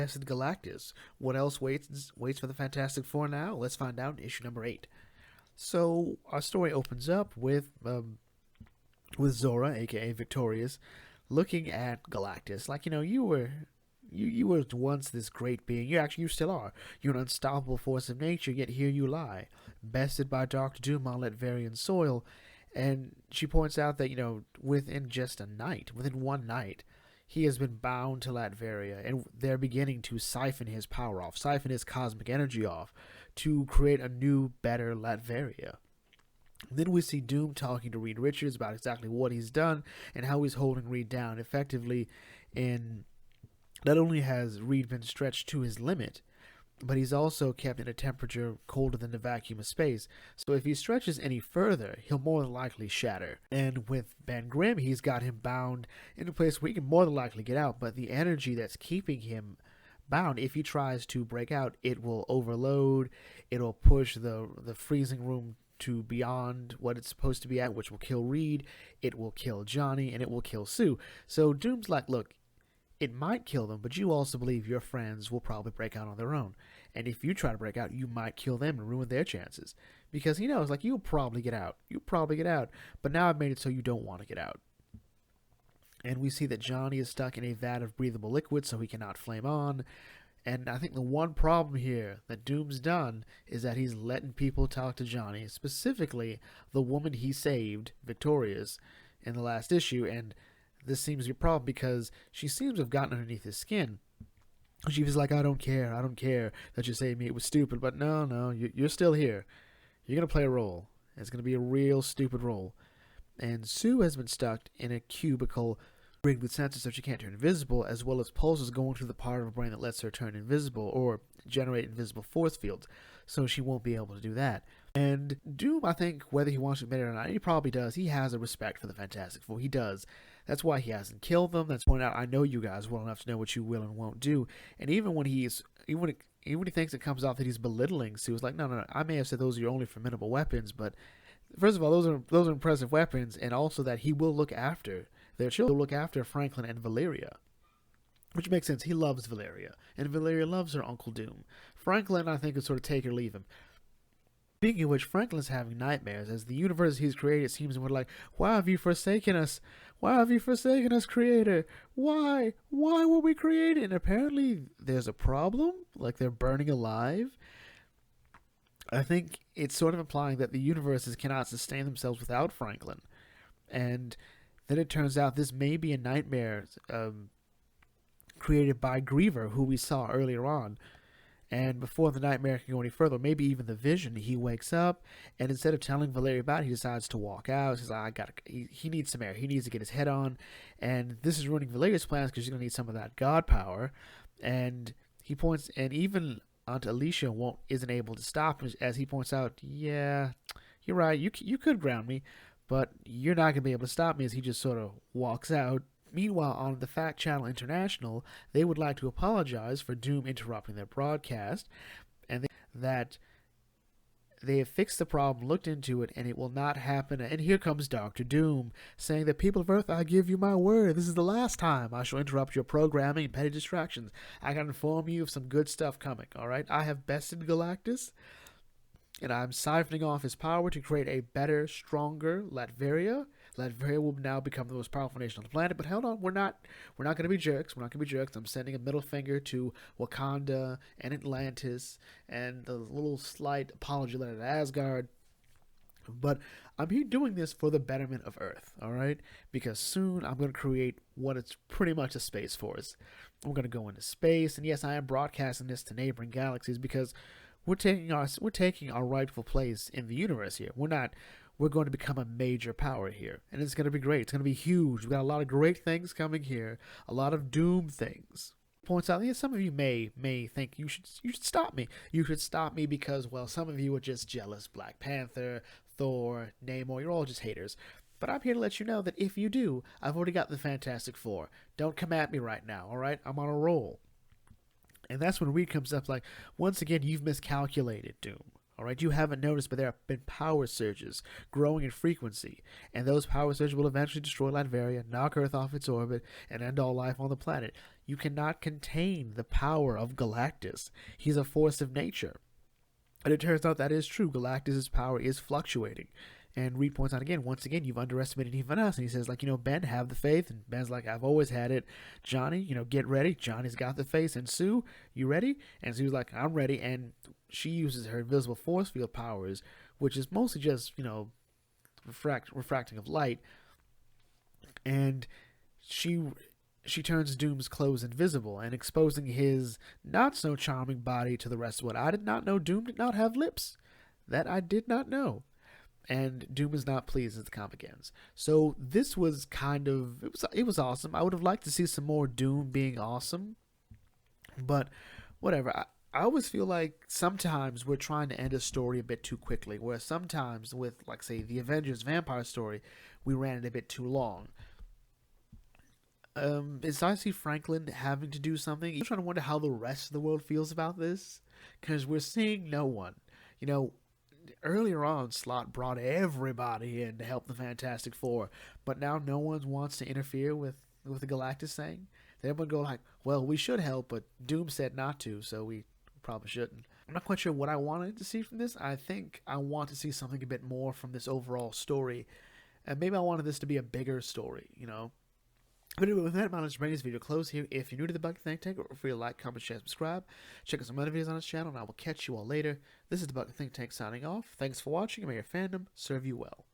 bested Galactus. What else waits for the Fantastic Four now? Let's find out in issue number 8. So our story opens up with Zora, aka Victorious, looking at Galactus like, you were once this great being. You still are. You're an unstoppable force of nature, yet here you lie, bested by Doctor Doom on Latverian soil. And she points out that, within one night, he has been bound to Latveria, and they're beginning to siphon his power off, siphon his cosmic energy off, to create a new, better Latveria. Then we see Doom talking to Reed Richards about exactly what he's done and how he's holding Reed down effectively. And not only has Reed been stretched to his limit, but he's also kept in a temperature colder than the vacuum of space. So if he stretches any further, he'll more than likely shatter. And with Ben Grimm, he's got him bound in a place where he can more than likely get out, but the energy that's keeping him bound, if he tries to break out, it will overload, it'll push the freezing room to beyond what it's supposed to be at, which will kill Reed, it will kill Johnny, and it will kill Sue. So Doom's like, look, it might kill them, but you also believe your friends will probably break out on their own. And if you try to break out, you might kill them and ruin their chances. Because he knows, you'll probably get out. You'll probably get out. But now I've made it so you don't want to get out. And we see that Johnny is stuck in a vat of breathable liquid, so he cannot flame on. And I think the one problem here that Doom's done is that he's letting people talk to Johnny, specifically the woman he saved, Victorious, in the last issue. And this seems to be a problem because she seems to have gotten underneath his skin. She was like, I don't care that you saved me. It was stupid, but no, you're still here. You're going to play a role. It's going to be a real stupid role. And Sue has been stuck in a cubicle rigged with sensors so she can't turn invisible, as well as pulses going through the part of her brain that lets her turn invisible or generate invisible force fields, so she won't be able to do that. And Doom, I think, whether he wants to admit it or not, he probably does. He has a respect for the Fantastic Four. He does. That's why he hasn't killed them. That's pointed out, I know you guys well enough to know what you will and won't do. And even when he thinks it comes off that he's belittling Sue, it's like, no, I may have said those are your only formidable weapons, but first of all, those are impressive weapons, and also that he will look after their children. He'll look after Franklin and Valeria, which makes sense. He loves Valeria, and Valeria loves her Uncle Doom. Franklin, I think, would sort of take or leave him. Speaking of which, Franklin's having nightmares as the universe he's created seems to be like, why have you forsaken us? Why have you forsaken us, Creator? Why? Why were we created? And apparently there's a problem, like they're burning alive. I think it's sort of implying that the universes cannot sustain themselves without Franklin. And then it turns out this may be a nightmare created by Griever, who we saw earlier on. And before the nightmare can go any further, maybe even the vision, he wakes up, and instead of telling Valeria about it, he decides to walk out. He says, he needs some air. He needs to get his head on. And this is ruining Valeria's plans because she's going to need some of that God power. And he points, and even Aunt Alicia isn't able to stop him, as he points out, yeah, you're right, you could ground me, but you're not going to be able to stop me, as he just sort of walks out. Meanwhile, on the Fact Channel International, they would like to apologize for Doom interrupting their broadcast, and that they have fixed the problem, looked into it, and it will not happen. And here comes Dr. Doom, saying that, people of Earth, I give you my word, this is the last time I shall interrupt your programming and petty distractions. I can inform you of some good stuff coming, alright? I have bested Galactus, and I'm siphoning off his power to create a better, stronger Latveria. Latveria will now become the most powerful nation on the planet. But hold on, we're not going to be jerks. We're not going to be jerks. I'm sending a middle finger to Wakanda and Atlantis, and the little slight apology letter to Asgard. But I'm here doing this for the betterment of Earth, all right? Because soon I'm going to create what is pretty much a space force. We're going to go into space, and yes, I am broadcasting this to neighboring galaxies because we're taking our rightful place in the universe here. We're going to become a major power here, and it's going to be great. It's going to be huge. We've got a lot of great things coming here, a lot of Doom things. Points out, yeah, some of you may think you should stop me. You should stop me because, well, some of you are just jealous. Black Panther, Thor, Namor, you're all just haters. But I'm here to let you know that if you do, I've already got the Fantastic Four. Don't come at me right now, all right? I'm on a roll. And that's when Reed comes up like, once again, you've miscalculated, Doom. All right, you haven't noticed, but there have been power surges growing in frequency, and those power surges will eventually destroy Latveria, knock Earth off its orbit, and end all life on the planet. You cannot contain the power of Galactus. He's a force of nature. And it turns out that is true. Galactus' power is fluctuating. And Reed points out again, once again, you've underestimated even us. And he says, like, Ben, have the faith. And Ben's like, I've always had it. Johnny, get ready. Johnny's got the faith. And Sue, you ready? And Sue's like, I'm ready. And she uses her invisible force field powers, which is mostly just, refracting of light. And she turns Doom's clothes invisible and exposing his not-so-charming body to the rest of it. I did not know Doom did not have lips. That I did not know. And Doom is not pleased as the comic ends. So this was it was awesome. I would have liked to see some more Doom being awesome. But whatever. I always feel like sometimes we're trying to end a story a bit too quickly. Where sometimes with, like, say, the Avengers vampire story, we ran it a bit too long. Is I see Franklin having to do something. I'm trying to wonder how the rest of the world feels about this. Because we're seeing no one. Earlier on, Slott brought everybody in to help the Fantastic Four, but now no one wants to interfere with the Galactus thing. Everyone go like, well, we should help, but Doom said not to, so we probably shouldn't. I'm not quite sure what I wanted to see from this. I think I want to see something a bit more from this overall story, and maybe I wanted this to be a bigger story, But anyway, with that, I'm going to bring this video close here. If you're new to the Bucket Think Tank, feel free to like, comment, share, subscribe. Check out some other videos on this channel, and I will catch you all later. This is the Bucket Think Tank signing off. Thanks for watching, and may your fandom serve you well.